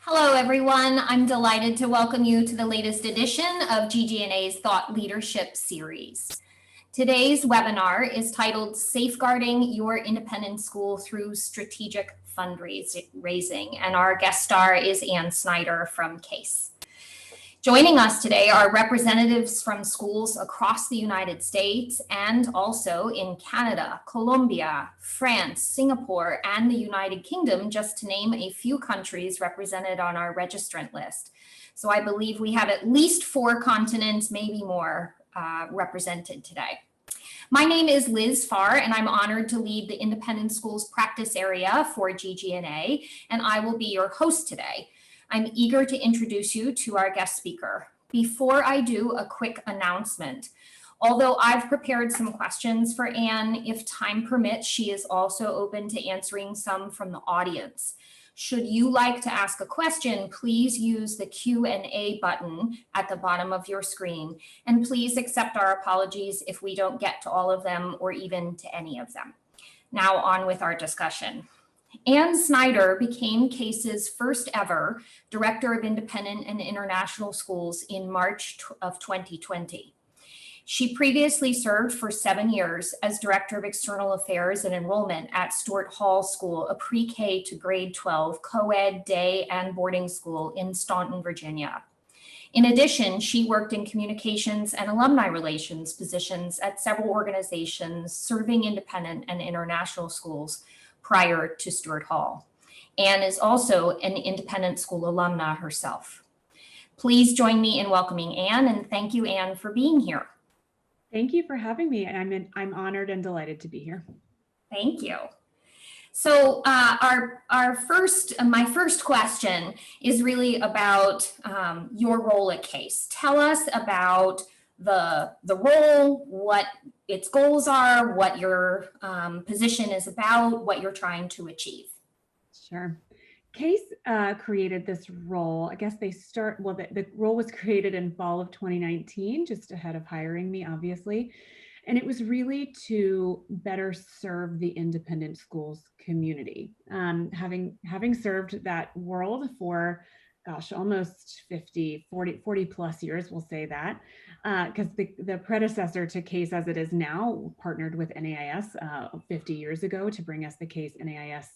Hello, everyone. I'm delighted to welcome you to the latest edition of GGNA's Thought Leadership Series. Today's webinar is titled Safeguarding Your Independent School Through Strategic Fundraising, and our guest star is Snyder from CASE. Joining us today are representatives from schools across the United States and also in Canada, Colombia, France, Singapore, and the United Kingdom, just to name a few countries represented on our registrant list. So I believe we have at least 4 continents, maybe more, represented today. My name is Liz Farr, and I'm honored to lead the Independent Schools Practice Area for GGNA, and I will be your host today. I'm eager to introduce you to our guest speaker. Before I do, a quick announcement. Although I've prepared some questions for Anne, if time permits, she is also open to answering some from the audience. Should you like to ask a question, please use the Q&A button at the bottom of your screen. And please accept our apologies if we don't get to all of them or even to any of them. Now on with our discussion. Anne Snyder became CASE's first ever Director of Independent and International Schools in March of 2020. She previously served for 7 years as Director of External Affairs and Enrollment at Stuart Hall School, a pre-K to grade 12 co-ed day and boarding school in Staunton, Virginia. In addition, she worked in communications and alumni relations positions at several organizations serving independent and international schools prior to Stuart Hall. Anne is also an independent school alumna herself. Please join me in welcoming Anne, and thank you, Anne, for being here. Thank you for having me. I'm honored and delighted to be here. Thank you. So my first question is really about your role at CASE. Tell us about the role, what its goals are, what your position is about, what you're trying to achieve. Sure. CASE created this role. I guess the role was created in fall of 2019, just ahead of hiring me, obviously. And it was really to better serve the independent schools community. Having served that world for, gosh, almost 40 plus years, we'll say that, because the predecessor to CASE as it is now partnered with NAIS 50 years ago to bring us the CASE NAIS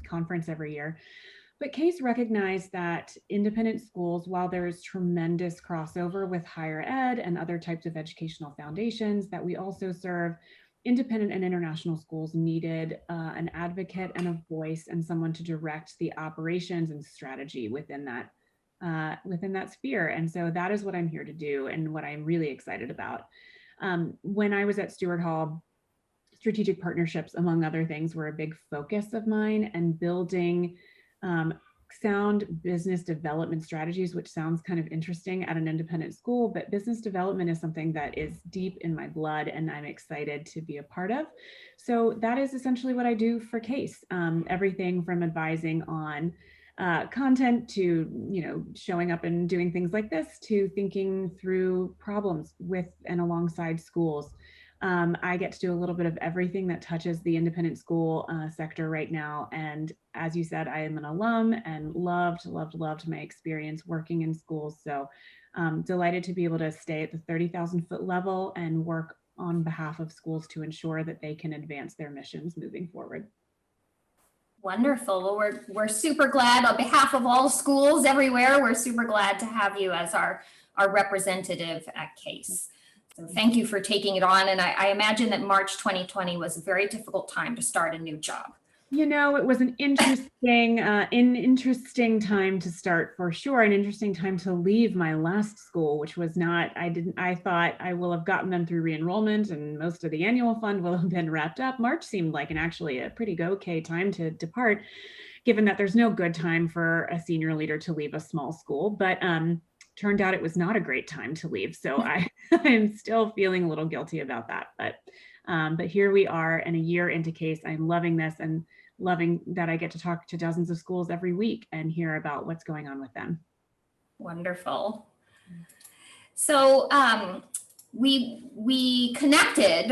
conference every year. But CASE recognized that independent schools, while there is tremendous crossover with higher ed and other types of educational foundations that we also serve, independent and international schools needed an advocate and a voice and someone to direct the operations and strategy within that sphere. And so that is what I'm here to do and what I'm really excited about. When I was at Stuart Hall, strategic partnerships, among other things, were a big focus of mine, and building sound business development strategies, which sounds kind of interesting at an independent school, but business development is something that is deep in my blood and I'm excited to be a part of. So that is essentially what I do for CASE. Everything from advising on content to, showing up and doing things like this, to thinking through problems with and alongside schools. I get to do a little bit of everything that touches the independent school sector right now. And as you said, I am an alum and loved my experience working in schools. So delighted to be able to stay at the 30,000 foot level and work on behalf of schools to ensure that they can advance their missions moving forward. Wonderful. Well, we're super glad on behalf of all schools everywhere. We're super glad to have you as our representative at CASE. So thank you for taking it on. And I imagine that March 2020 was a very difficult time to start a new job. It was an interesting time to start, for sure. An interesting time to leave my last school, which was not, I thought I will have gotten them through re-enrollment and most of the annual fund will have been wrapped up. March seemed like actually a pretty okay time to depart, given that there's no good time for a senior leader to leave a small school. But turned out it was not a great time to leave. So I'm still feeling a little guilty about that. But here we are, and a year into CASE, I'm loving this and loving that I get to talk to dozens of schools every week and hear about what's going on with them. Wonderful. So we connected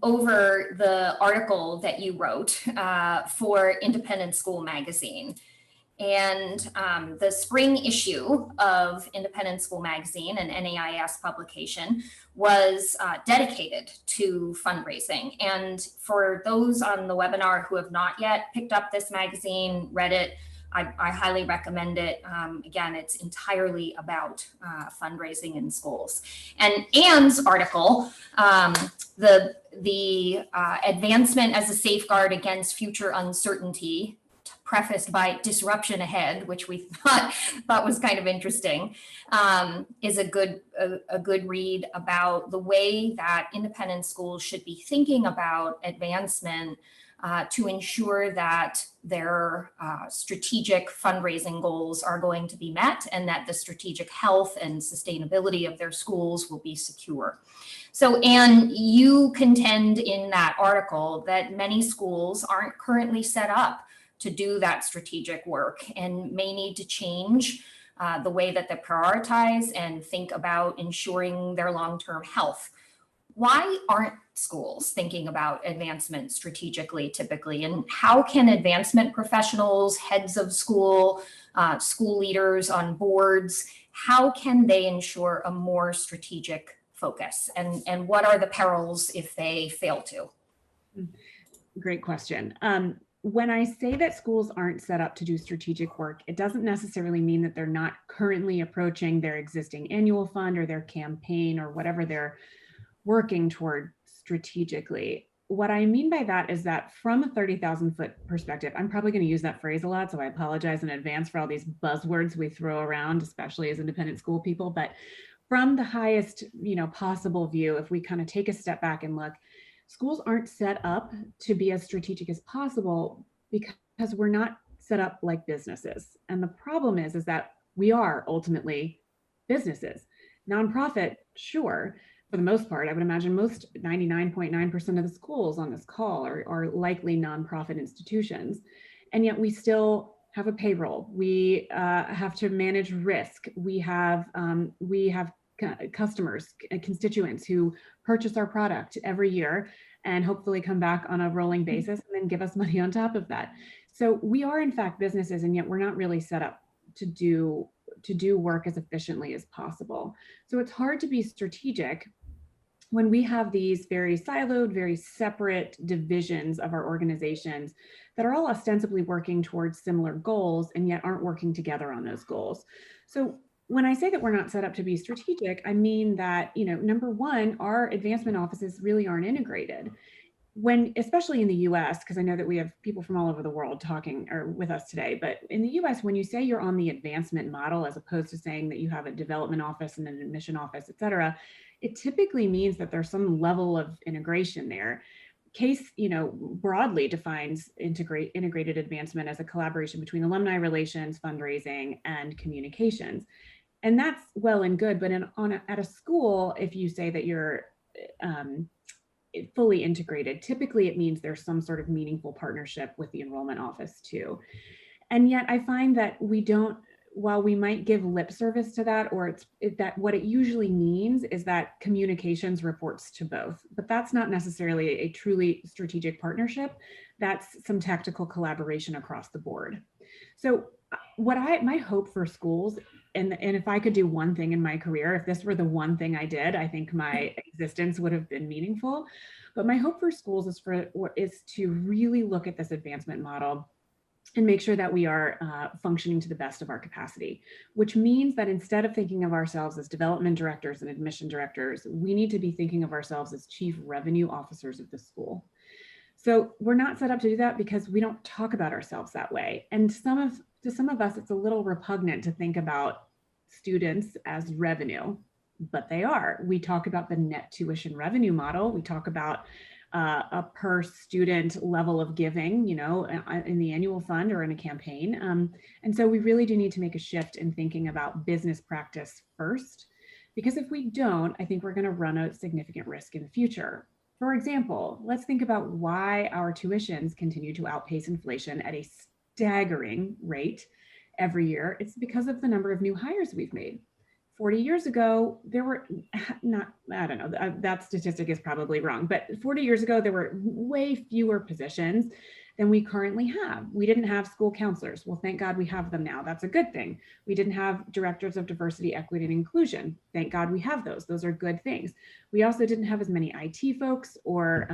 over the article that you wrote for Independent School Magazine. And the spring issue of Independent School Magazine, an NAIS publication, was dedicated to fundraising. And for those on the webinar who have not yet picked up this magazine, read it, I highly recommend it. Again, it's entirely about fundraising in schools. And Anne's article, the advancement as a safeguard against future uncertainty, prefaced by disruption ahead, which we thought was kind of interesting, is a good read about the way that independent schools should be thinking about advancement to ensure that their strategic fundraising goals are going to be met and that the strategic health and sustainability of their schools will be secure. So, Anne, you contend in that article that many schools aren't currently set up to do that strategic work and may need to change the way that they prioritize and think about ensuring their long-term health. Why aren't schools thinking about advancement strategically typically? And how can advancement professionals, heads of school, school leaders on boards, how can they ensure a more strategic focus? And what are the perils if they fail to? Great question. When I say that schools aren't set up to do strategic work, it doesn't necessarily mean that they're not currently approaching their existing annual fund or their campaign or whatever they're working toward strategically. What I mean by that is that from a 30,000 foot perspective, I'm probably going to use that phrase a lot, so I apologize in advance for all these buzzwords we throw around, especially as independent school people. But from the highest, possible view, if we kind of take a step back and look, schools aren't set up to be as strategic as possible because we're not set up like businesses. And the problem is that we are ultimately businesses. Nonprofit, sure, for the most part, I would imagine most 99.9% of the schools on this call are likely nonprofit institutions. And yet we still have a payroll. We have to manage risk. We have customers, constituents who purchase our product every year and hopefully come back on a rolling basis and then give us money on top of that. So we are in fact businesses, and yet we're not really set up to do work as efficiently as possible. So it's hard to be strategic when we have these very siloed, very separate divisions of our organizations that are all ostensibly working towards similar goals and yet aren't working together on those goals. So when I say that we're not set up to be strategic, I mean that, number one, our advancement offices really aren't integrated. Especially in the US, because I know that we have people from all over the world talking or with us today, but in the US, when you say you're on the advancement model, as opposed to saying that you have a development office and an admission office, et cetera, it typically means that there's some level of integration there. CASE, broadly defines integrated advancement as a collaboration between alumni relations, fundraising, and communications. And that's well and good, but at a school, if you say that you're fully integrated, typically it means there's some sort of meaningful partnership with the enrollment office too. And yet I find that while we might give lip service to that, that what it usually means is that communications reports to both, but that's not necessarily a truly strategic partnership. That's some tactical collaboration across the board. So my hope for schools, and if I could do one thing in my career, if this were the one thing I did, I think my existence would have been meaningful. But my hope for schools is to really look at this advancement model and make sure that we are functioning to the best of our capacity, which means that instead of thinking of ourselves as development directors and admission directors, we need to be thinking of ourselves as chief revenue officers of the school. So we're not set up to do that because we don't talk about ourselves that way. And to some of us, it's a little repugnant to think about students as revenue, but they are. We talk about the net tuition revenue model. We talk about a per student level of giving, in the annual fund or in a campaign. And so we really do need to make a shift in thinking about business practice first, because if we don't, I think we're going to run a significant risk in the future. For example, let's think about why our tuitions continue to outpace inflation at a staggering rate every year. It's because of the number of new hires we've made. 40 years ago, there were that statistic is probably wrong, but 40 years ago, there were way fewer positions than we currently have. We didn't have school counselors. Well, thank God we have them now. That's a good thing. We didn't have directors of diversity, equity, and inclusion. Thank God we have those. Those are good things. We also didn't have as many IT folks or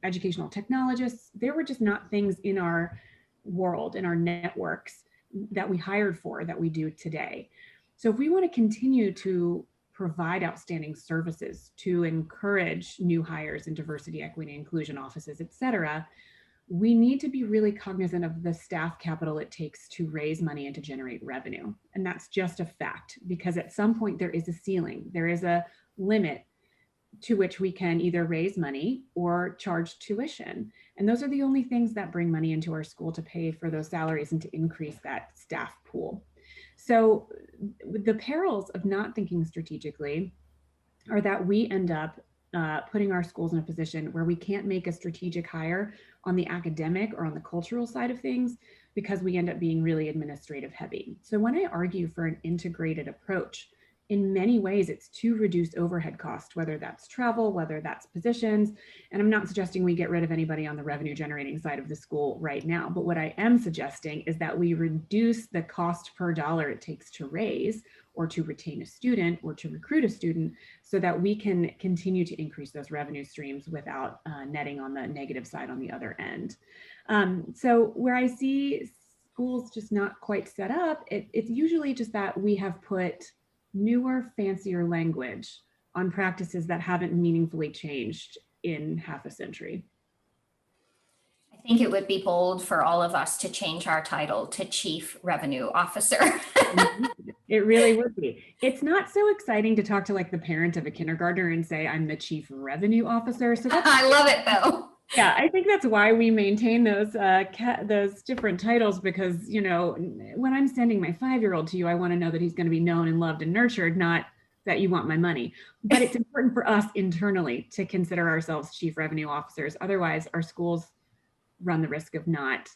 educational technologists. There were just not things in our world, in our networks that we hired for that we do today. So if we want to continue to provide outstanding services to encourage new hires in diversity, equity, inclusion offices, et cetera, we need to be really cognizant of the staff capital it takes to raise money and to generate revenue. And that's just a fact, because at some point there is a ceiling, there is a limit to which we can either raise money or charge tuition. And those are the only things that bring money into our school to pay for those salaries and to increase that staff pool. So the perils of not thinking strategically are that we end up putting our schools in a position where we can't make a strategic hire on the academic or on the cultural side of things because we end up being really administrative heavy. So when I argue for an integrated approach, in many ways, it's to reduce overhead costs, whether that's travel, whether that's positions. And I'm not suggesting we get rid of anybody on the revenue generating side of the school right now. But what I am suggesting is that we reduce the cost per dollar it takes to raise or to retain a student or to recruit a student so that we can continue to increase those revenue streams without netting on the negative side on the other end. So where I see schools just not quite set up, it's usually just that we have put newer, fancier language on practices that haven't meaningfully changed in half a century. I think it would be bold for all of us to change our title to Chief Revenue Officer. It really would be. It's not so exciting to talk to like the parent of a kindergartner and say, I'm the Chief Revenue Officer. So that's, I love it though. Yeah, I think that's why we maintain those different titles, because, you know, when I'm sending my 5-year-old to you, I want to know that he's going to be known and loved and nurtured, not that you want my money. But it's important for us internally to consider ourselves Chief Revenue Officers. Otherwise, our schools run the risk of not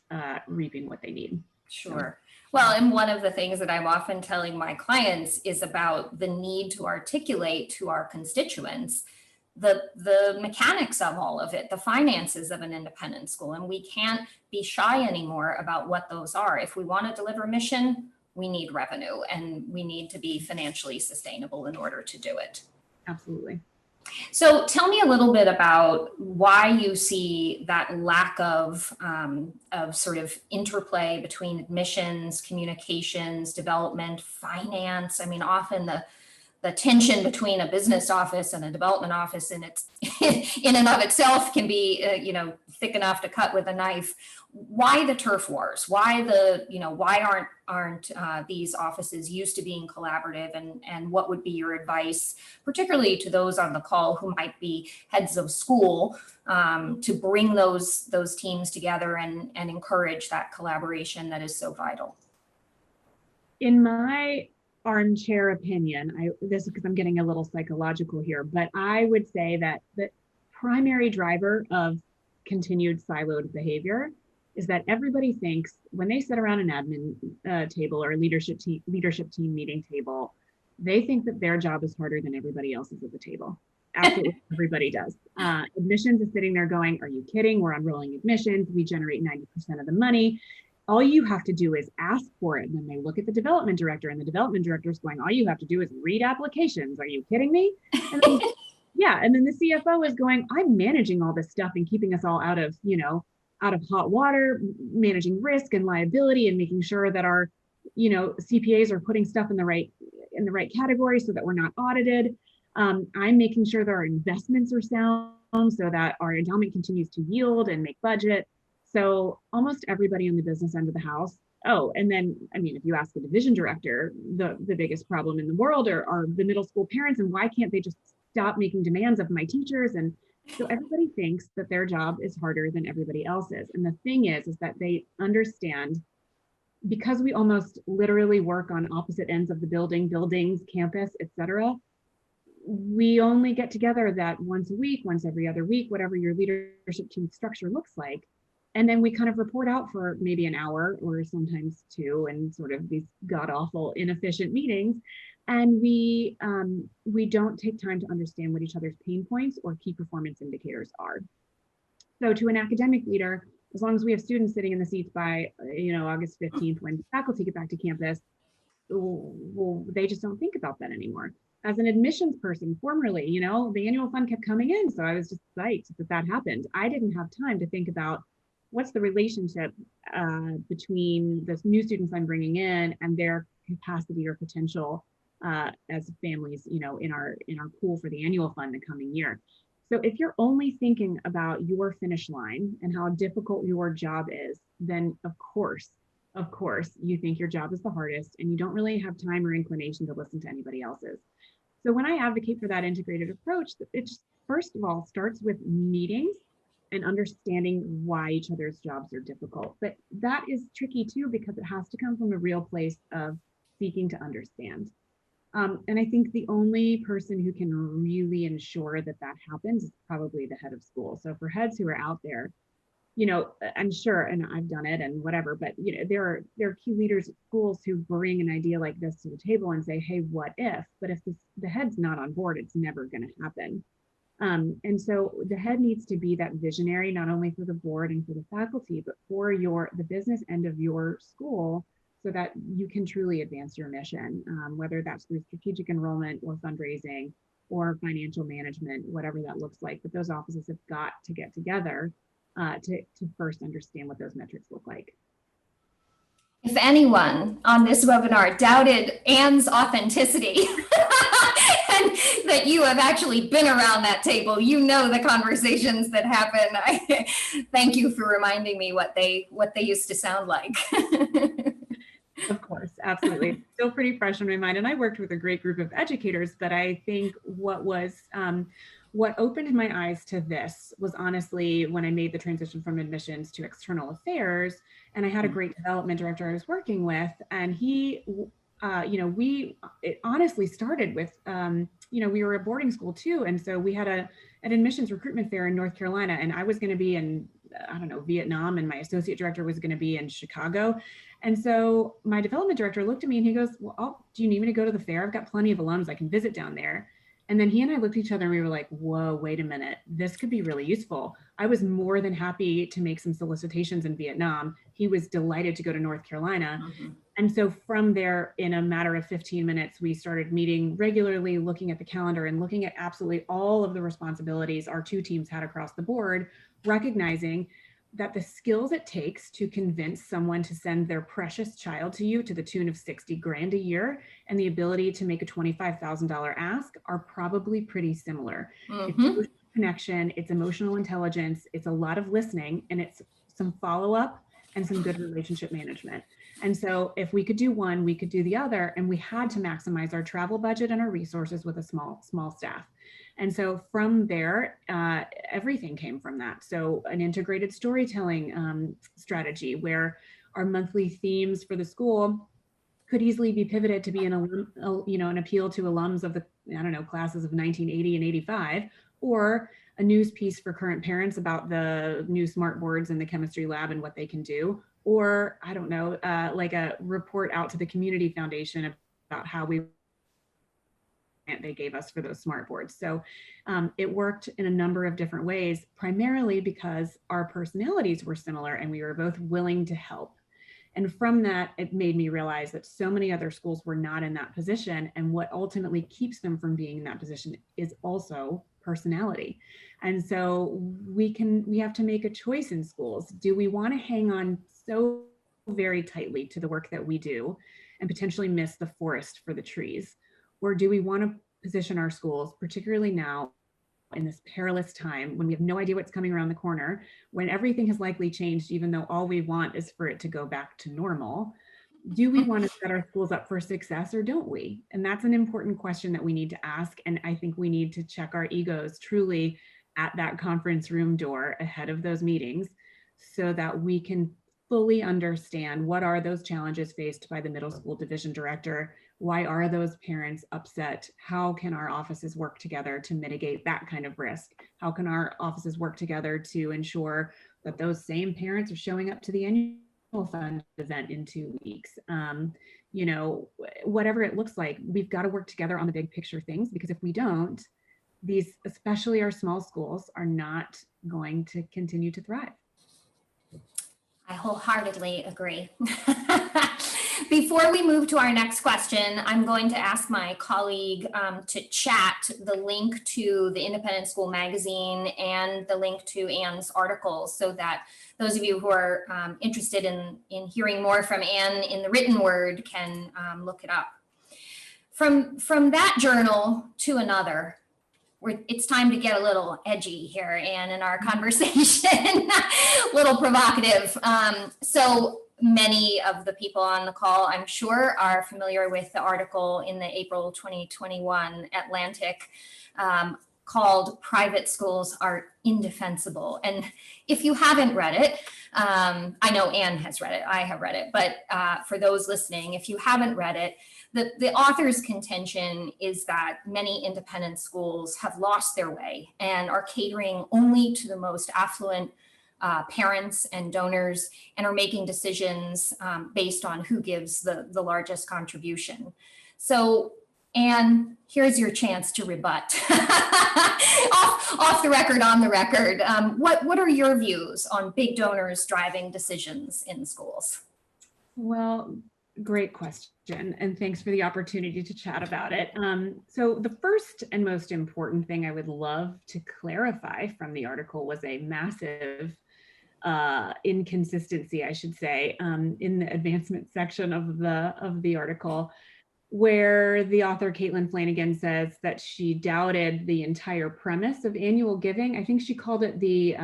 reaping what they need. Sure. Well, and one of the things that I'm often telling my clients is about the need to articulate to our constituents the mechanics of all of it, the finances of an independent school. And we can't be shy anymore about what those are. If we want to deliver mission, we need revenue and we need to be financially sustainable in order to do it. Absolutely. So tell me a little bit about why you see that lack of sort of interplay between admissions, communications, development, finance. I mean, often the tension between a business office and a development office in and of itself can be, thick enough to cut with a knife. Why the turf wars? Why aren't these offices used to being collaborative? And what would be your advice, particularly to those on the call who might be heads of school, to bring those teams together and encourage that collaboration that is so vital? In my armchair opinion, this is because I'm getting a little psychological here, but I would say that the primary driver of continued siloed behavior is that everybody thinks when they sit around an admin table or a leadership team meeting table, they think that their job is harder than everybody else's at the table. Absolutely, everybody does. Admissions is sitting there going, "Are you kidding? We're on rolling admissions. We generate 90% of the money. All you have to do is ask for it." And then they look at the development director, and the development director is going, "All you have to do is read applications. Are you kidding me?" And then, and then the CFO is going, "I'm managing all this stuff and keeping us all out of hot water, managing risk and liability and making sure that our, CPAs are putting stuff in the right category so that we're not audited. I'm making sure that our investments are sound so that our endowment continues to yield and make budget." So almost everybody on the business end of the house. Oh, and then, if you ask the division director, the biggest problem in the world are the middle school parents, and why can't they just stop making demands of my teachers? And so everybody thinks that their job is harder than everybody else's. And the thing is that they understand, because we almost literally work on opposite ends of the buildings, campus, et cetera, we only get together that once a week, once every other week, whatever your leadership team structure looks like. And then we kind of report out for maybe an hour or sometimes 2 and sort of these god-awful, inefficient meetings. And we don't take time to understand what each other's pain points or key performance indicators are. So to an academic leader, as long as we have students sitting in the seats by, August 15th, when faculty get back to campus, well, they just don't think about that anymore. As an admissions person, formerly, the annual fund kept coming in. So I was just psyched that happened. I didn't have time to think about what's the relationship between the new students I'm bringing in and their capacity or potential as families, in our pool for the annual fund the coming year. So if you're only thinking about your finish line and how difficult your job is, then of course, you think your job is the hardest and you don't really have time or inclination to listen to anybody else's. So when I advocate for that integrated approach, it just, first of all, starts with meetings and understanding why each other's jobs are difficult. But that is tricky too, because it has to come from a real place of seeking to understand. And I think the only person who can really ensure that happens is probably the head of school. So for heads who are out there, I'm sure, and I've done it and whatever, but there are key leaders at schools who bring an idea like this to the table and say, hey, what if? But if the head's not on board, it's never going to happen. And so the head needs to be that visionary, not only for the board and for the faculty, but for the business end of your school, so that you can truly advance your mission, whether that's through strategic enrollment or fundraising or financial management, whatever that looks like. But those offices have got to get together to first understand what those metrics look like. If anyone on this webinar doubted Anne's authenticity and that you have actually been around that table, the conversations that happen. Thank you for reminding me what they used to sound like. Of course, absolutely. It's still pretty fresh in my mind. And I worked with a great group of educators, but I think what opened my eyes to this was honestly when I made the transition from admissions to external affairs. And I had a great development director I was working with, and it honestly started with, we were a boarding school too. And so we had an admissions recruitment fair in North Carolina, and I was going to be in, Vietnam, and my associate director was going to be in Chicago. And so my development director looked at me and he goes, well, do you need me to go to the fair? I've got plenty of alums I can visit down there. And then he and I looked at each other and we were like, whoa, wait a minute, this could be really useful. I was more than happy to make some solicitations in Vietnam. He was delighted to go to North Carolina. Mm-hmm. And so from there, in a matter of 15 minutes, we started meeting regularly, looking at the calendar and looking at absolutely all of the responsibilities our two teams had across the board, recognizing that the skills it takes to convince someone to send their precious child to you to the tune of 60 grand a year and the ability to make a $25,000 ask are probably pretty similar. Mm-hmm. It's social connection, it's emotional intelligence, it's a lot of listening, and it's some follow-up and some good relationship management. And so if we could do one, we could do the other, and we had to maximize our travel budget and our resources with a small staff. And so from there, everything came from that. So an integrated storytelling strategy where our monthly themes for the school could easily be pivoted to be an appeal to alums of the, classes of 1980 and 85, or a news piece for current parents about the new smart boards in the chemistry lab and what they can do, or like a report out to the community foundation about how they gave us for those smart boards. So it worked in a number of different ways, primarily because our personalities were similar and we were both willing to help. And from that, it made me realize that so many other schools were not in that position. And what ultimately keeps them from being in that position is also personality. And so we have to make a choice in schools. Do we want to hang on so very tightly to the work that we do and potentially miss the forest for the trees? Or do we want to position our schools, particularly now in this perilous time when we have no idea what's coming around the corner, when everything has likely changed, even though all we want is for it to go back to normal? Do we want to set our schools up for success or don't we? And that's an important question that we need to ask. And I think we need to check our egos truly at that conference room door ahead of those meetings so that we can fully understand what are those challenges faced by the middle school division director. Why are those parents upset? How can our offices work together to mitigate that kind of risk? How can our offices work together to ensure that those same parents are showing up to the annual fund event in 2 weeks? Whatever it looks like, we've got to work together on the big picture things, because if we don't, these, especially our small schools, are not going to continue to thrive. I wholeheartedly agree. Before we move to our next question, I'm going to ask my colleague to chat the link to the Independent School Magazine and the link to Anne's article, so that those of you who are interested in hearing more from Anne in the written word can look it up. From that journal to another, it's time to get a little edgy here, Anne, in our conversation, a little provocative. So many of the people on the call, I'm sure, are familiar with the article in the April 2021 Atlantic called "Private Schools Are Indefensible." And if you haven't read it, I know Anne has read it, I have read it, but for those listening, if you haven't read it, the author's contention is that many independent schools have lost their way and are catering only to the most affluent parents and donors, and are making decisions based on who gives the largest contribution. So, Anne, here's your chance to rebut. off the record, on the record. What are your views on big donors driving decisions in schools? Well, great question, and thanks for the opportunity to chat about it. So the first and most important thing I would love to clarify from the article was a massive inconsistency, I should say, in the advancement section of the article, where the author Caitlin Flanagan says that she doubted the entire premise of annual giving. I think she called it the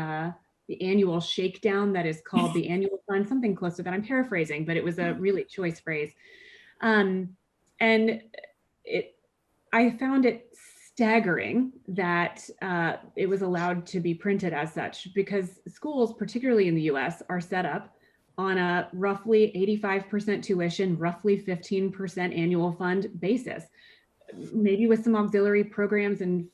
annual shakedown that is called the annual fund, something close to that. I'm paraphrasing, but it was a really choice phrase. And I found it staggering that it was allowed to be printed as such, because schools, particularly in the US, are set up on a roughly 85% tuition, roughly 15% annual fund basis, maybe with some auxiliary programs and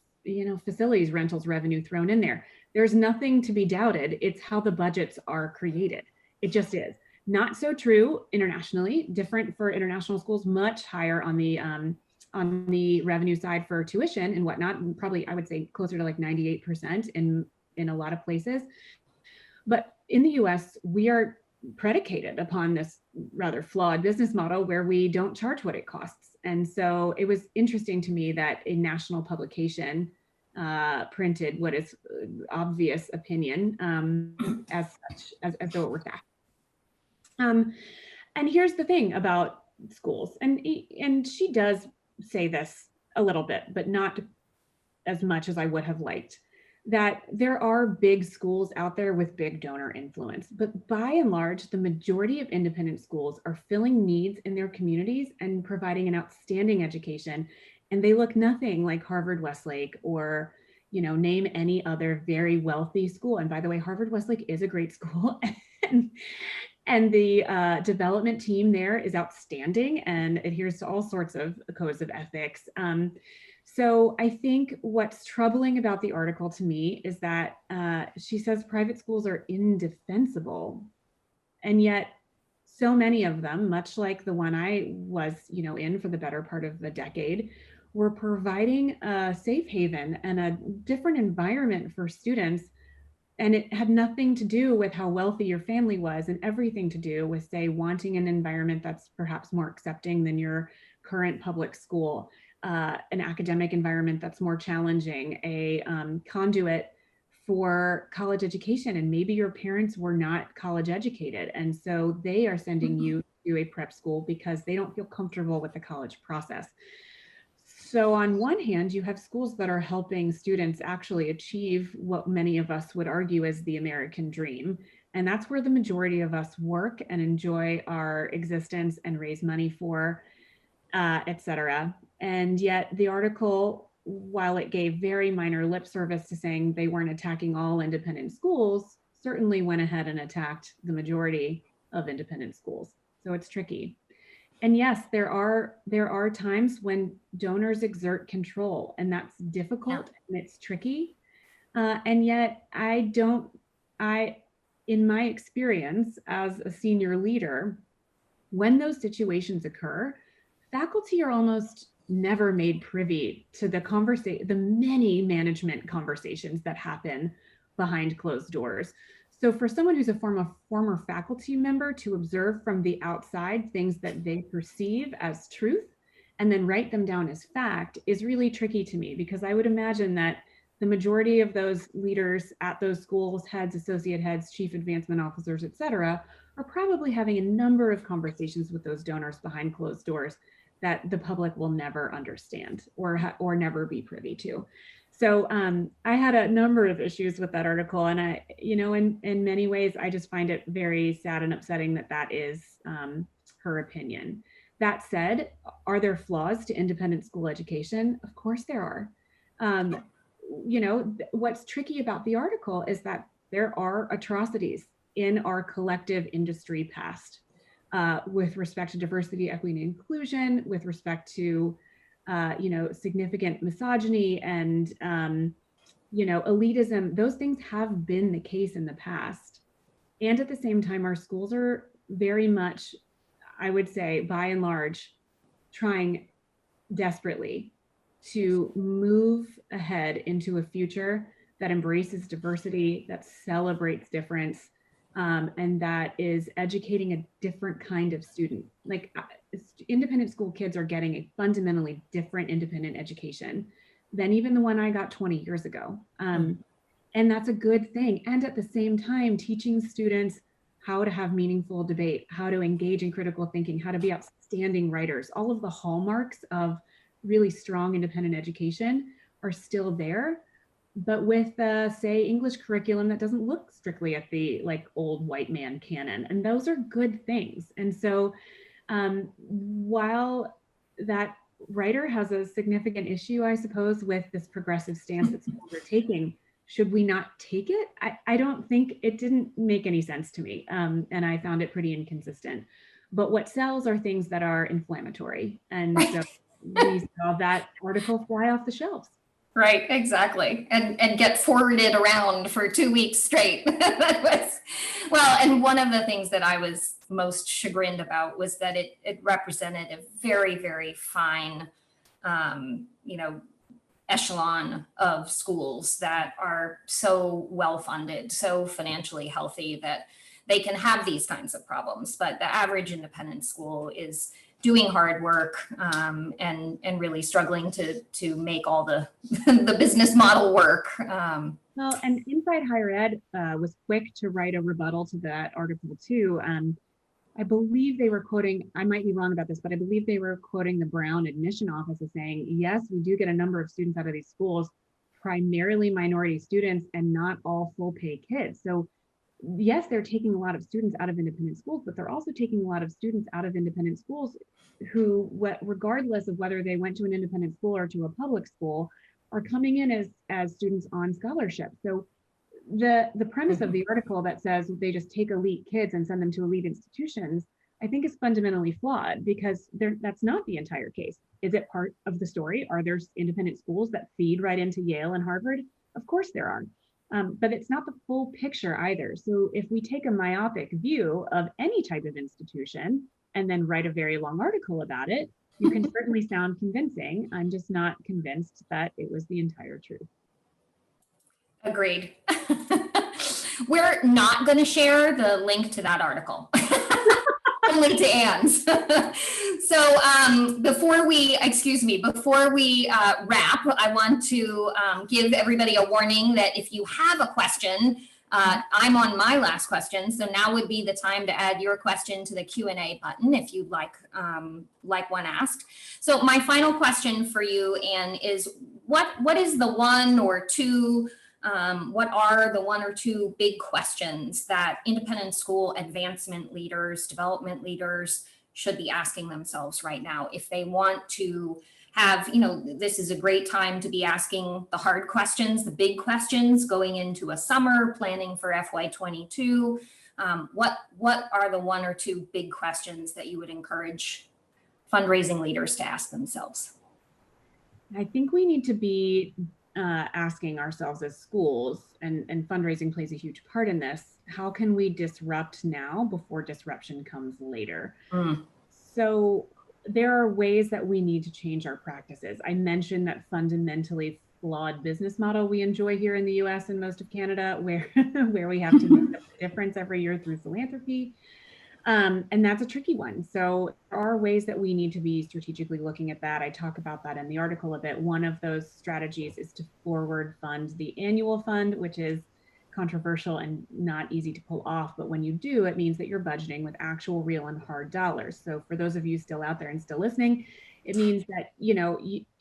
facilities rentals revenue thrown in there. There's nothing to be doubted. It's how the budgets are created. It just is. Not so true internationally, different for international schools, much higher on the revenue side for tuition and whatnot, and probably I would say closer to like 98% in a lot of places. But in the US, we are predicated upon this rather flawed business model where we don't charge what it costs. And so it was interesting to me that a national publication printed what is obvious opinion as such, as though it were fact. And here's the thing about schools, and she does say this a little bit, but not as much as I would have liked, that there are big schools out there with big donor influence, but by and large, the majority of independent schools are filling needs in their communities and providing an outstanding education. And they look nothing like Harvard Westlake or, name any other very wealthy school. And by the way, Harvard Westlake is a great school. And the development team there is outstanding and adheres to all sorts of codes of ethics. So I think what's troubling about the article to me is that she says private schools are indefensible. And yet so many of them, much like the one I was, in for the better part of the decade, were providing a safe haven and a different environment for students. And it had nothing to do with how wealthy your family was, and everything to do with, say, wanting an environment that's perhaps more accepting than your current public school, an academic environment that's more challenging, a conduit for college education. And maybe your parents were not college educated, and so they are sending you to a prep school because they don't feel comfortable with the college process. So on one hand, you have schools that are helping students actually achieve what many of us would argue is the American dream. And that's where the majority of us work and enjoy our existence and raise money for, et cetera. And yet the article, while it gave very minor lip service to saying they weren't attacking all independent schools, certainly went ahead and attacked the majority of independent schools. So it's tricky. And yes, there are times when donors exert control, and that's difficult and it's tricky. And yet in my experience as a senior leader, when those situations occur, faculty are almost never made privy to the many management conversations that happen behind closed doors. So for someone who's a former faculty member to observe from the outside things that they perceive as truth and then write them down as fact is really tricky to me, because I would imagine that the majority of those leaders at those schools, heads, associate heads, chief advancement officers, et cetera, are probably having a number of conversations with those donors behind closed doors that the public will never understand or never be privy to. So I had a number of issues with that article, and I, in many ways, I just find it very sad and upsetting that that is her opinion. That said, are there flaws to independent school education? Of course there are. What's tricky about the article is that there are atrocities in our collective industry past with respect to diversity, equity, and inclusion, with respect to significant misogyny and elitism. Those things have been the case in the past. And at the same time, our schools are very much, I would say, by and large, trying desperately to move ahead into a future that embraces diversity, that celebrates difference, and that is educating a different kind of student. Like independent school kids are getting a fundamentally different independent education than even the one I got 20 years ago. And that's a good thing. And at the same time, teaching students how to have meaningful debate, how to engage in critical thinking, how to be outstanding writers, all of the hallmarks of really strong independent education are still there, but with say English curriculum that doesn't look strictly at the old white man canon. And those are good things. And so while that writer has a significant issue, I suppose, with this progressive stance that schools are taking, should we not take it? I don't think, it didn't make any sense to me. And I found it pretty inconsistent. But what sells are things that are inflammatory. And so we saw that article fly off the shelves. Right, exactly. And get forwarded around for 2 weeks straight. That was, well, and one of the things that I was most chagrined about was that it represented a very, very fine, echelon of schools that are so well funded, so financially healthy that they can have these kinds of problems. But the average independent school is doing hard work and really struggling to make all the the business model work. Well, and Inside Higher Ed was quick to write a rebuttal to that article too. I believe they were quoting, I might be wrong about this, but I believe they were quoting the Brown admission office as saying, yes, we do get a number of students out of these schools, primarily minority students and not all full pay kids. So yes, they're taking a lot of students out of independent schools, but they're also taking a lot of students out of independent schools who, regardless of whether they went to an independent school or to a public school, are coming in as students on scholarship. So the premise of the article that says they just take elite kids and send them to elite institutions, I think is fundamentally flawed, because that's not the entire case. Is it part of the story? Are there independent schools that feed right into Yale and Harvard? Of course there are. But it's not the full picture either. So if we take a myopic view of any type of institution and then write a very long article about it, you can certainly sound convincing. I'm just not convinced that it was the entire truth. Agreed. We're not going to share the link to that article. Only to Anne's. So before we wrap, I want to give everybody a warning that if you have a question, I'm on my last question, so now would be the time to add your question to the Q&A button if you'd like one asked. So my final question for you, Anne, is what is the one or two what are the one or two big questions that independent school advancement leaders, development leaders should be asking themselves right now if they want to have, this is a great time to be asking the hard questions, the big questions going into a summer, planning for FY22. What are the one or two big questions that you would encourage fundraising leaders to ask themselves? I think we need to be asking ourselves as schools, and fundraising plays a huge part in this, how can we disrupt now before disruption comes later? So there are ways that we need to change our practices. I mentioned that fundamentally flawed business model we enjoy here in the US and most of Canada, where, where we have to make up the difference every year through philanthropy. And that's a tricky one. So there are ways that we need to be strategically looking at that. I talk about that in the article a bit. One of those strategies is to forward fund the annual fund, which is controversial and not easy to pull off. But when you do, it means that you're budgeting with actual real and hard dollars. So for those of you still out there and still listening, it means that,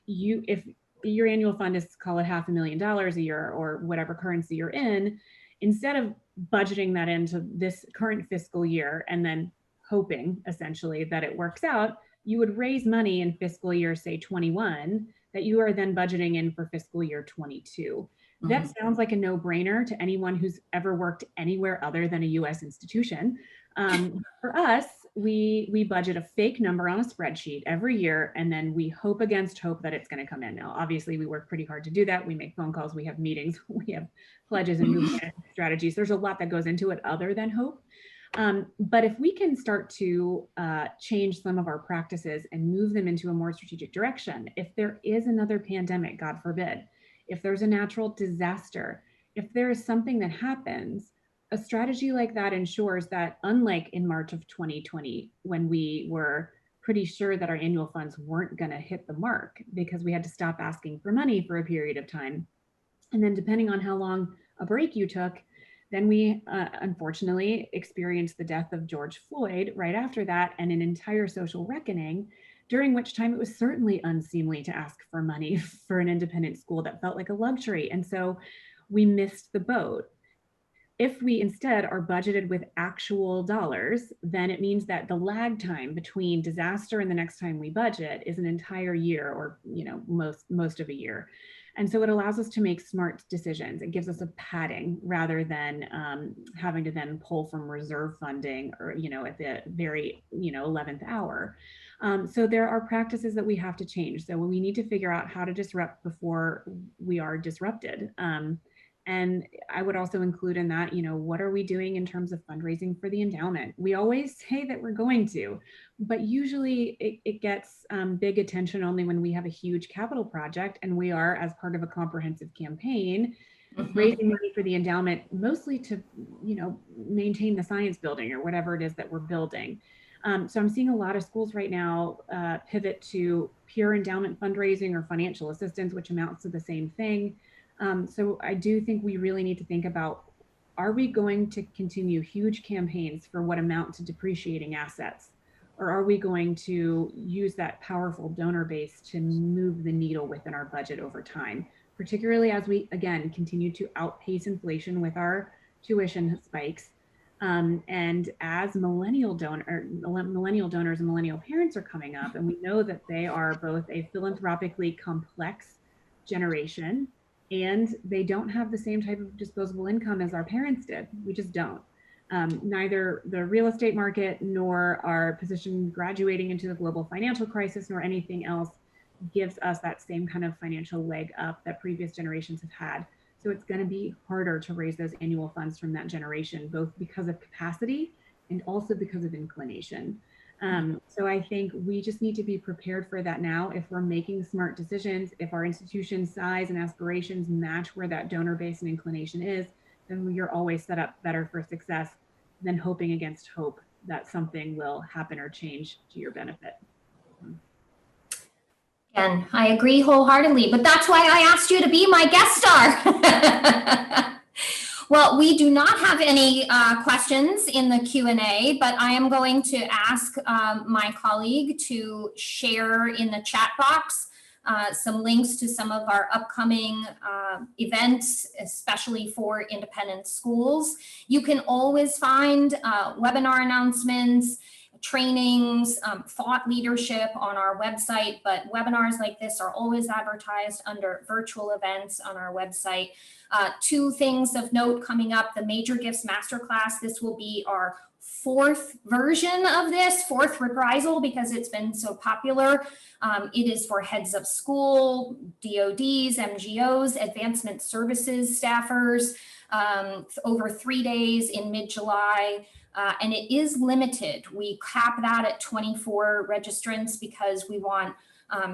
if your annual fund is, call it $500,000 a year or whatever currency you're in, instead of budgeting that into this current fiscal year and then hoping essentially that it works out, you would raise money in fiscal year, say 21, that you are then budgeting in for fiscal year 22. That sounds like a no-brainer to anyone who's ever worked anywhere other than a US institution. For us, we budget a fake number on a spreadsheet every year, and then we hope against hope that it's going to come in. Now, obviously, we work pretty hard to do that. We make phone calls, we have meetings, we have pledges and movement strategies. There's a lot that goes into it other than hope. But if we can start to change some of our practices and move them into a more strategic direction, if there is another pandemic, God forbid, if there's a natural disaster, if there is something that happens, a strategy like that ensures that, unlike in March of 2020, when we were pretty sure that our annual funds weren't going to hit the mark because we had to stop asking for money for a period of time. And then depending on how long a break you took, then we unfortunately experienced the death of George Floyd right after that, and an entire social reckoning, during which time it was certainly unseemly to ask for money for an independent school that felt like a luxury. And so we missed the boat. If we instead are budgeted with actual dollars, then it means that the lag time between disaster and the next time we budget is an entire year, or most of a year. And so it allows us to make smart decisions. It gives us a padding rather than having to then pull from reserve funding or at the very 11th hour. So there are practices that we have to change. So we need to figure out how to disrupt before we are disrupted. And I would also include in that, what are we doing in terms of fundraising for the endowment? We always say that we're going to, but usually it gets big attention only when we have a huge capital project and we are, as part of a comprehensive campaign, raising money for the endowment, mostly to, maintain the science building or whatever it is that we're building. So I'm seeing a lot of schools right now pivot to pure endowment fundraising or financial assistance, which amounts to the same thing. So I do think we really need to think about, are we going to continue huge campaigns for what amount to depreciating assets? Or are we going to use that powerful donor base to move the needle within our budget over time, particularly as we, again, continue to outpace inflation with our tuition spikes? And as millennial donors and millennial parents are coming up, and we know that they are both a philanthropically complex generation, and they don't have the same type of disposable income as our parents did. We just don't. Neither the real estate market nor our position graduating into the global financial crisis nor anything else gives us that same kind of financial leg up that previous generations have had. So it's going to be harder to raise those annual funds from that generation, both because of capacity and also because of inclination. So I think we just need to be prepared for that now. If we're making smart decisions, if our institution size and aspirations match where that donor base and inclination is, then you're always set up better for success than hoping against hope that something will happen or change to your benefit. And I agree wholeheartedly, but that's why I asked you to be my guest star. Well, we do not have any questions in the Q&A, but I am going to ask my colleague to share in the chat box some links to some of our upcoming events, especially for independent schools. You can always find webinar announcements, trainings, thought leadership on our website, but webinars like this are always advertised under virtual events on our website. Two things of note coming up: the Major Gifts Masterclass. This will be our fourth version of this, fourth reprisal, because it's been so popular. It is for heads of school, DODs, MGOs, advancement services staffers, over 3 days in mid-July. and it is limited. We cap that at 24 registrants because we want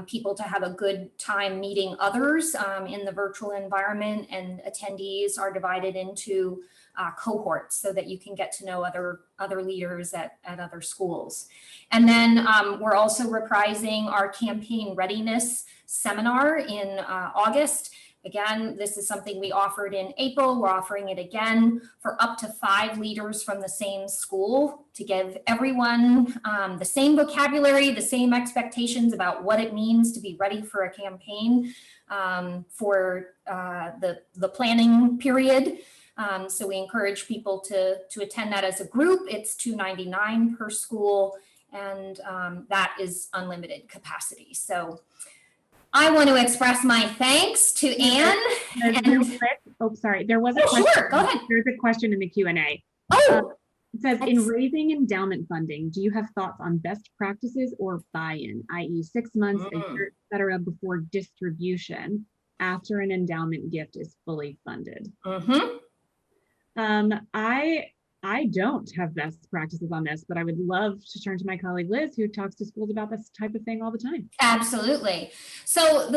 people to have a good time meeting others in the virtual environment, and attendees are divided into cohorts so that you can get to know other leaders at other schools. And then we're also reprising our campaign readiness seminar in August. Again, this is something we offered in April. We're offering it again for up to 5 leaders from the same school to give everyone the same vocabulary, the same expectations about what it means to be ready for a campaign for the planning period. So we encourage people to attend that as a group. It's $299 per school, and that is unlimited capacity. So I want to express my thanks to Anne. There was a question. Sure, go ahead. There's a question in the Q&A. It says, in raising endowment funding, do you have thoughts on best practices or buy-in, i.e. 6 months, a year, et cetera, before distribution after an endowment gift is fully funded? I don't have best practices on this, but I would love to turn to my colleague Liz, who talks to schools about this type of thing all the time. Absolutely. So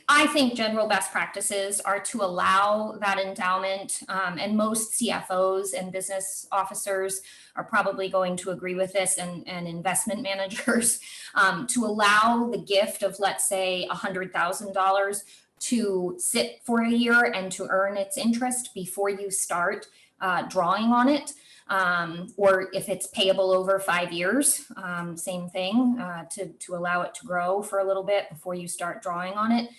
I think general best practices are to allow that endowment, and most CFOs and business officers are probably going to agree with this, and investment managers, to allow the gift of, let's say, $100,000 to sit for a year and to earn its interest before you start drawing on it, or if it's payable over 5 years, same thing, to allow it to grow for a little bit before you start drawing on it.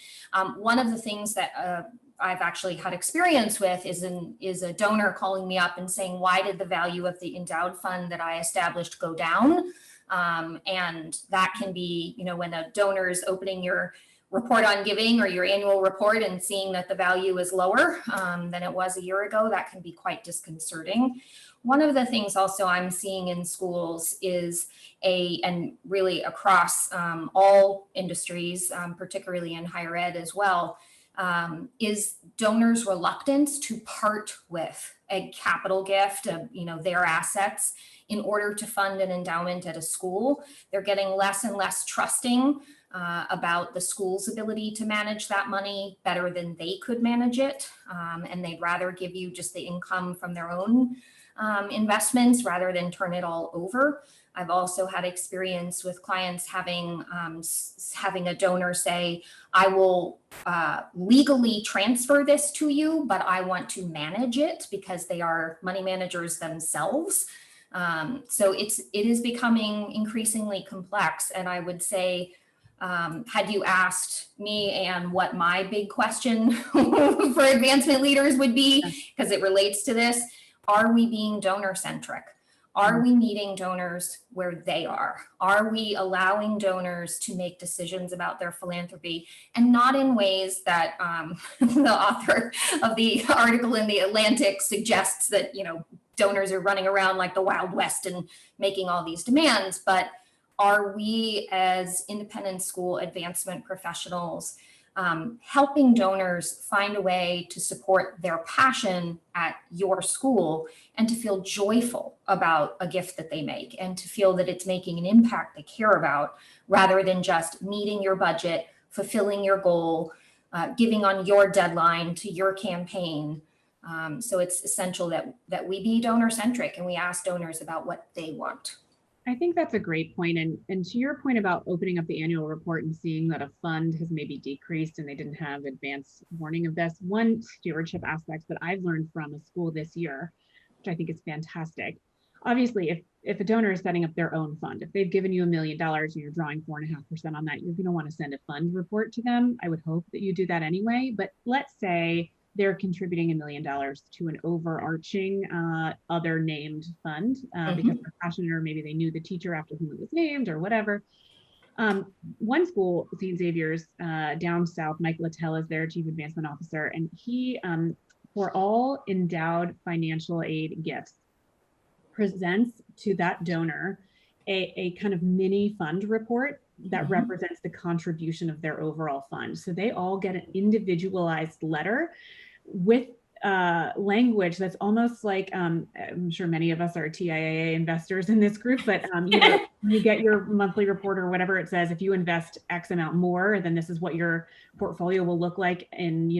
One of the things that I've actually had experience with is a donor calling me up and saying, why did the value of the endowed fund that I established go down? And that can be, when a donor is opening your report on giving or your annual report and seeing that the value is lower than it was a year ago, that can be quite disconcerting. One of the things also I'm seeing in schools is and really across all industries, particularly in higher ed as well, is donors' reluctance to part with a capital gift of their assets in order to fund an endowment at a school. They're getting less and less trusting about the school's ability to manage that money better than they could manage it. And they'd rather give you just the income from their own investments rather than turn it all over. I've also had experience with clients having a donor say, I will legally transfer this to you, but I want to manage it, because they are money managers themselves. So it is becoming increasingly complex. And I would say, had you asked me and what my big question for advancement leaders would be, because it relates to this, are we being donor centric? Are we meeting donors where they are? Are we allowing donors to make decisions about their philanthropy, and not in ways that the author of the article in The Atlantic suggests that, donors are running around like the Wild West and making all these demands, but are we as independent school advancement professionals helping donors find a way to support their passion at your school and to feel joyful about a gift that they make and to feel that it's making an impact they care about, rather than just meeting your budget, fulfilling your goal, giving on your deadline to your campaign. So it's essential that we be donor centric and we ask donors about what they want. I think that's a great point. And to your point about opening up the annual report and seeing that a fund has maybe decreased and they didn't have advance warning of this, one stewardship aspect that I've learned from a school this year, which I think is fantastic. Obviously, if a donor is setting up their own fund, if they've given you $1 million and you're drawing 4.5% on that, you're going to want to send a fund report to them. I would hope that you do that anyway. But let's say they're contributing $1 million to an overarching other named fund because they're passionate, or maybe they knew the teacher after whom it was named or whatever. One school, St. Xavier's down south, Mike Littell is their chief advancement officer, and he, for all endowed financial aid gifts, presents to that donor a kind of mini fund report that represents the contribution of their overall fund. So they all get an individualized letter with language that's almost like, I'm sure many of us are TIAA investors in this group, but you get your monthly report or whatever it says, if you invest X amount more, then this is what your portfolio will look like in,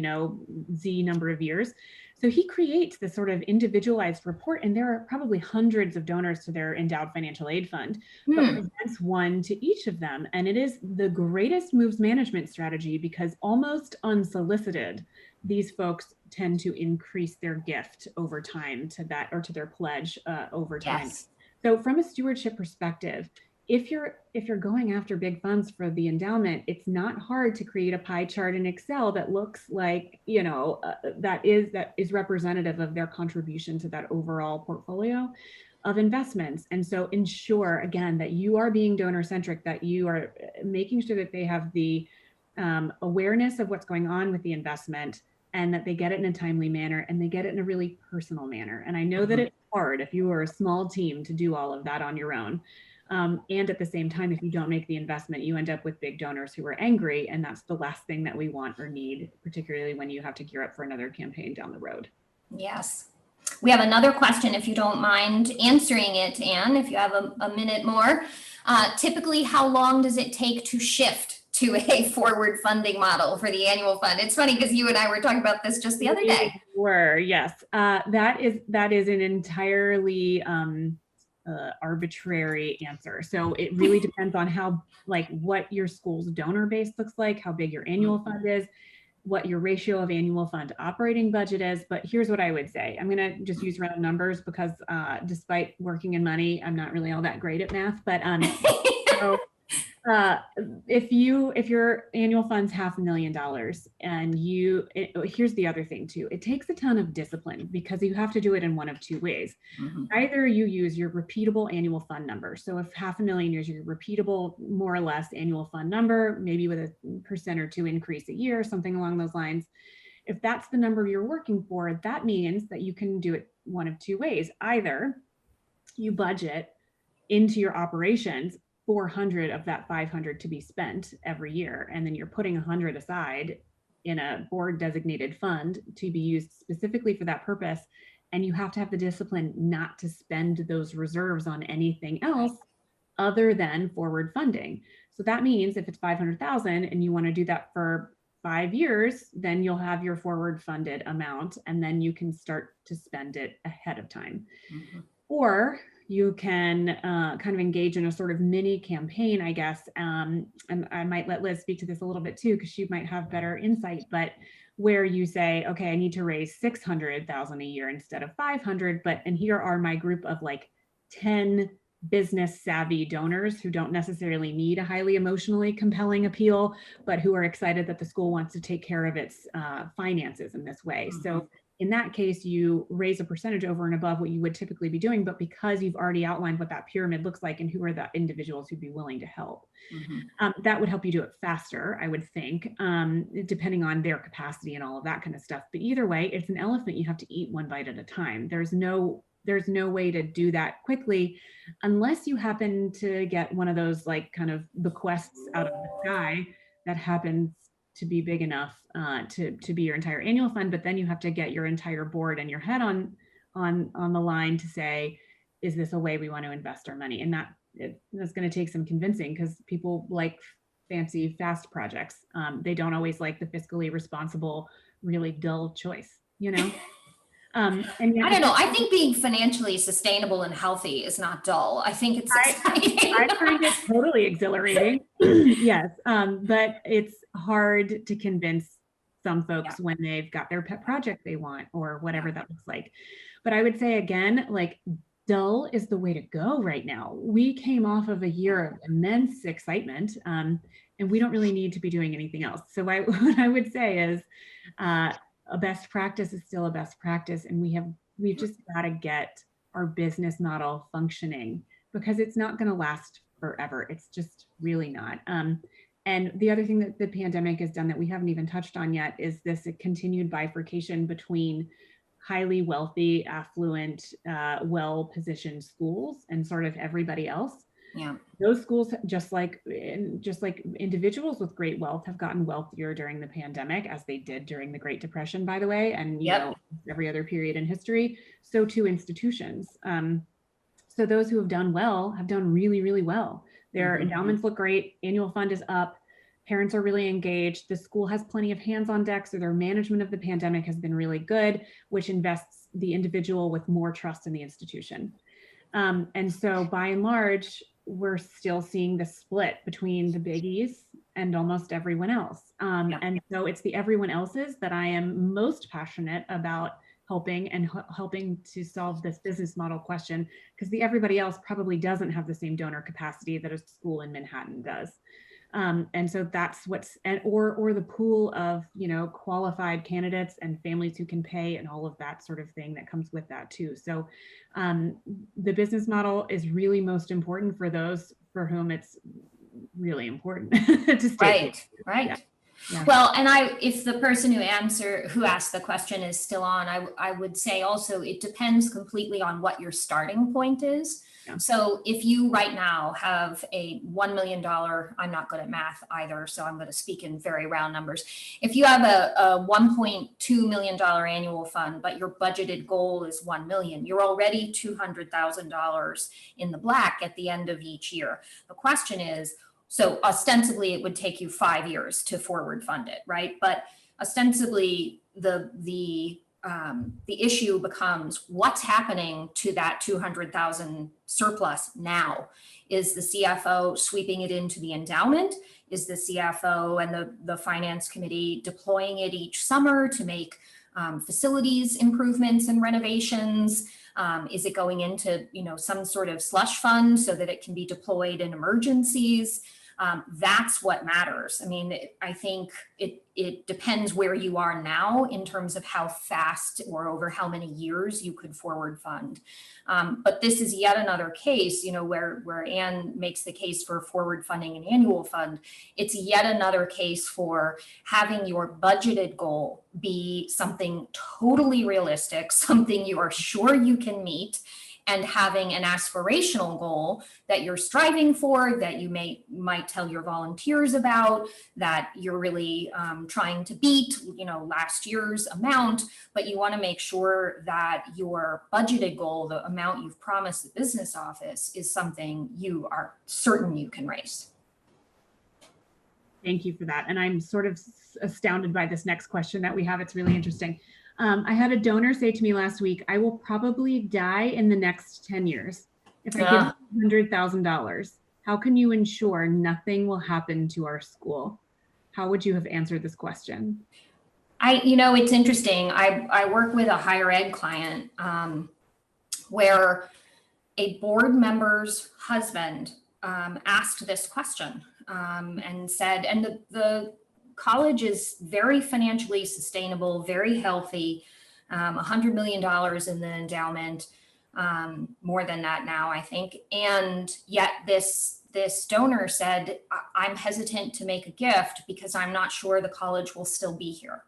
Z number of years. So he creates this sort of individualized report, and there are probably hundreds of donors to their endowed financial aid fund, but presents one to each of them. And it is the greatest moves management strategy because almost unsolicited, these folks tend to increase their gift over time to that, or to their pledge over time. Yes. So from a stewardship perspective, if you're going after big funds for the endowment, it's not hard to create a pie chart in Excel that looks like, that is representative of their contribution to that overall portfolio of investments. And so ensure, again, that you are being donor centric, that you are making sure that they have the awareness of what's going on with the investment, and that they get it in a timely manner, and they get it in a really personal manner. And I know that it's hard if you are a small team to do all of that on your own. And at the same time, if you don't make the investment, you end up with big donors who are angry. And that's the last thing that we want or need, particularly when you have to gear up for another campaign down the road. Yes. We have another question, if you don't mind answering it, Anne, if you have a minute more. Typically, how long does it take to shift to a forward funding model for the annual fund? It's funny because you and I were talking about this just the other day. Yes. That is an entirely arbitrary answer. So it really depends on how, what your school's donor base looks like, how big your annual fund is, what your ratio of annual fund operating budget is. But here's what I would say. I'm going to just use round numbers because despite working in money, I'm not really all that great at math. But so, if your annual fund's $500,000, and here's the other thing too, it takes a ton of discipline because you have to do it in one of two ways. Either you use your repeatable annual fund number. So if $500,000 is your repeatable, more or less annual fund number, maybe with a 1% or 2% increase a year, something along those lines. If that's the number you're working for, that means that you can do it one of two ways. Either you budget into your operations 400 of that 500 to be spent every year, and then you're putting 100 aside in a board designated fund to be used specifically for that purpose, and you have to have the discipline not to spend those reserves on anything else other than forward funding. So that means if it's 500,000 and you want to do that for 5 years, then you'll have your forward funded amount, and then you can start to spend it ahead of time. Or you can kind of engage in a sort of mini campaign, I guess. And I might let Liz speak to this a little bit too, because she might have better insight, but where you say, okay, I need to raise 600,000 a year instead of 500, and here are my group of 10 business savvy donors who don't necessarily need a highly emotionally compelling appeal, but who are excited that the school wants to take care of its finances in this way. So in that case, you raise a percentage over and above what you would typically be doing, but because you've already outlined what that pyramid looks like and who are the individuals who'd be willing to help, that would help you do it faster, I would think, depending on their capacity and all of that kind of stuff. But either way, it's an elephant you have to eat one bite at a time. There's no way to do that quickly unless you happen to get one of those kind of bequests out of the sky that happens to be big enough to be your entire annual fund. But then you have to get your entire board and your head on the line to say, is this a way we want to invest our money? And that's going to take some convincing, because people like fancy, fast projects. They don't always like the fiscally responsible, really dull choice, And I don't know. I think being financially sustainable and healthy is not dull. I think it's exciting. I find it totally exhilarating. Yes. But it's hard to convince some folks when they've got their pet project they want, or whatever that looks like. But I would say again, dull is the way to go right now. We came off of a year of immense excitement, and we don't really need to be doing anything else. So what I would say is, a best practice is still a best practice, and we've just got to get our business model functioning, because it's not going to last forever. It's just really not. And the other thing that the pandemic has done that we haven't even touched on yet is this continued bifurcation between highly wealthy, affluent, well-positioned schools and sort of everybody else. Yeah. Those schools, just like individuals with great wealth, have gotten wealthier during the pandemic, as they did during the Great Depression, by the way, and every other period in history. So too institutions. So those who have done well have done really, really well. Their endowments look great. Annual fund is up. Parents are really engaged. The school has plenty of hands on deck, so their management of the pandemic has been really good, which invests the individual with more trust in the institution. And so by and large, we're still seeing the split between the biggies and almost everyone else. And so it's the everyone else's that I am most passionate about helping to solve this business model question, because the everybody else probably doesn't have the same donor capacity that a school in Manhattan does. And so that's or the pool of, qualified candidates and families who can pay and all of that sort of thing that comes with that too. So the business model is really most important for those for whom it's really important to stay. Right. Yeah. Well, and if the person who asked the question is still on, I would say also it depends completely on what your starting point is. Yeah. So if you right now have a $1 million, I'm not good at math either, so I'm going to speak in very round numbers. If you have a $1.2 million annual fund, but your budgeted goal is 1 million, you're already $200,000 in the black at the end of each year. The question is, so ostensibly it would take you 5 years to forward fund it, right? But ostensibly the issue becomes what's happening to that 200,000 surplus now. Is the CFO sweeping it into the endowment? Is the CFO and the finance committee deploying it each summer to make facilities improvements and renovations? Is it going into some sort of slush fund so that it can be deployed in emergencies? That's what matters. I mean, I think it depends where you are now in terms of how fast or over how many years you could forward fund. But this is yet another case, where Anne makes the case for forward funding an annual fund. It's yet another case for having your budgeted goal be something totally realistic, something you are sure you can meet, and having an aspirational goal that you're striving for, that you might tell your volunteers about, that you're really trying to beat, last year's amount, but you want to make sure that your budgeted goal, the amount you've promised the business office, is something you are certain you can raise. Thank you for that. And I'm sort of astounded by this next question that we have. It's really interesting. I had a donor say to me last week, I will probably die in the next 10 years. If I give $100,000, how can you ensure nothing will happen to our school? How would you have answered this question? It's interesting. I work with a higher ed client where a board member's husband asked this question and said, and the college is very financially sustainable, very healthy, $100 million in the endowment, more than that now, I think. And yet this donor said, I'm hesitant to make a gift because I'm not sure the college will still be here.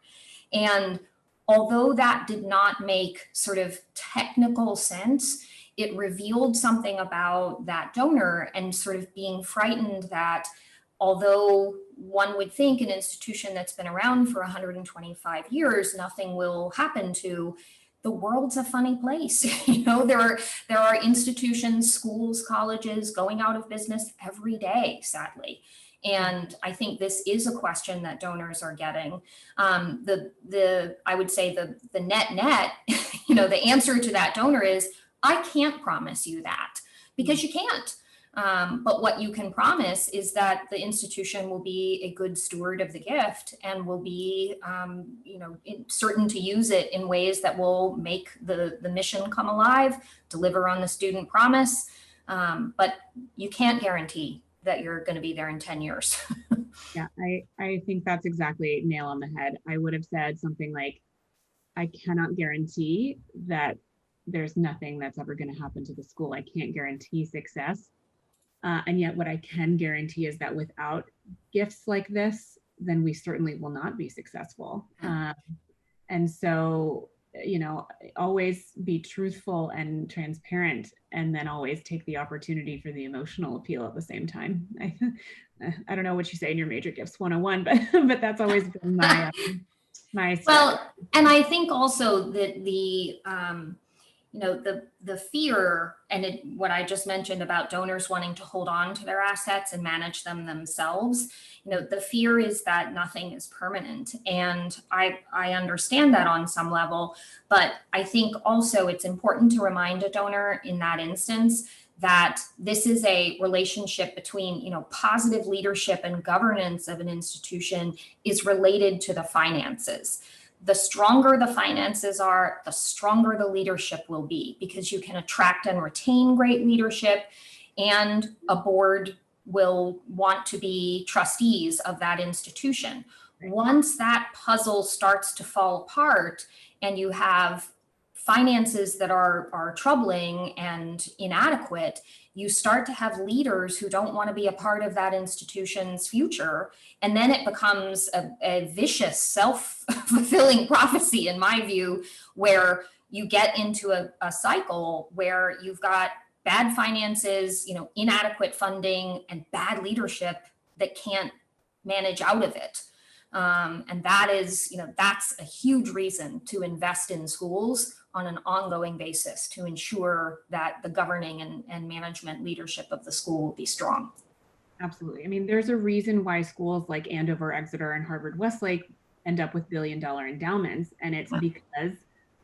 And although that did not make sort of technical sense, it revealed something about that donor and sort of being frightened that although one would think an institution that's been around for 125 years, nothing will happen to, the world's a funny place. There are institutions, schools, colleges going out of business every day, sadly. And I think this is a question that donors are getting. I would say the net, the answer to that donor is, I can't promise you that, because you can't. But what you can promise is that the institution will be a good steward of the gift and will be, certain to use it in ways that will make the mission come alive, deliver on the student promise. But you can't guarantee that you're going to be there in 10 years. Yeah, I think that's exactly nail on the head. I would have said something like, I cannot guarantee that there's nothing that's ever going to happen to the school. I can't guarantee success. And yet what I can guarantee is that without gifts like this, then we certainly will not be successful. And so always be truthful and transparent, and then always take the opportunity for the emotional appeal at the same time. I don't know what you say in your major gifts 101, but that's always been my strategy. Well, and I think also that the fear and what I just mentioned about donors wanting to hold on to their assets and manage them themselves, the fear is that nothing is permanent. And I understand that on some level, but I think also it's important to remind a donor in that instance that this is a relationship between, positive leadership and governance of an institution is related to the finances. The stronger the finances are, the stronger the leadership will be, because you can attract and retain great leadership, and a board will want to be trustees of that institution. Once that puzzle starts to fall apart and you have finances that are troubling and inadequate, you start to have leaders who don't want to be a part of that institution's future. And then it becomes a vicious, self-fulfilling prophecy, in my view, where you get into a cycle where you've got bad finances, inadequate funding, and bad leadership that can't manage out of it. And that is, that's a huge reason to invest in schools on an ongoing basis to ensure that the governing and management leadership of the school will be strong. Absolutely. I mean, there's a reason why schools like Andover, Exeter, and Harvard Westlake end up with billion-dollar endowments. And it's because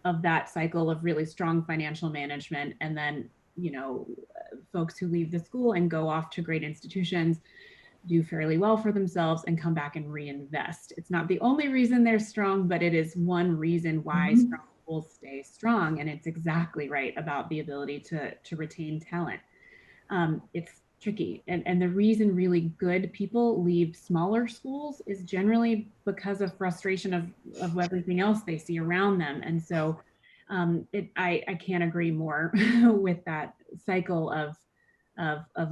of that cycle of really strong financial management. And then, folks who leave the school and go off to great institutions do fairly well for themselves and come back and reinvest. It's not the only reason they're strong, but it is one reason why strong schools stay strong. And it's exactly right about the ability to retain talent. It's tricky. And the reason really good people leave smaller schools is generally because of frustration of everything else they see around them. And so I can't agree more with that cycle of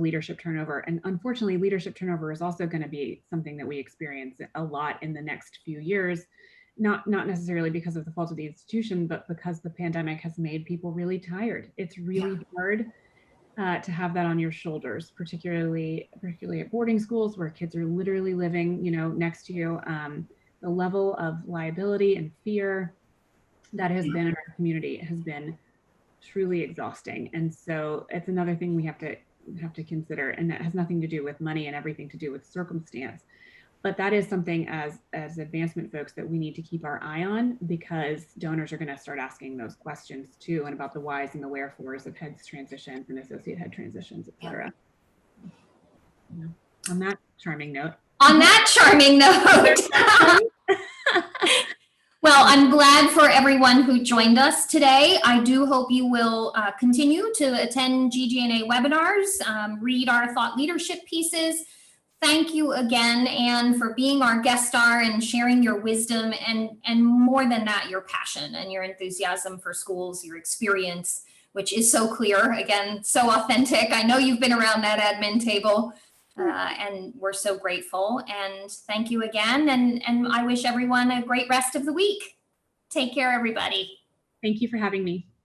leadership turnover. And unfortunately, leadership turnover is also going to be something that we experience a lot in the next few years, not necessarily because of the fault of the institution, but because the pandemic has made people really tired. It's really hard to have that on your shoulders, particularly at boarding schools where kids are literally living, next to you. The level of liability and fear that has been in our community has been truly exhausting. And so it's another thing we have to consider, and that has nothing to do with money and everything to do with circumstance. But that is something as advancement folks that we need to keep our eye on, because donors are going to start asking those questions too, and about the whys and the wherefores of heads transitions and associate head transitions, et cetera. On that charming note. Well, I'm glad for everyone who joined us today. I do hope you will continue to attend GGNA webinars, read our thought leadership pieces. Thank you again, Anne, for being our guest star and sharing your wisdom, and more than that, your passion and your enthusiasm for schools, your experience, which is so clear, again, so authentic. I know you've been around that admin table. And we're so grateful, and thank you again. And I wish everyone a great rest of the week. Take care, everybody. Thank you for having me.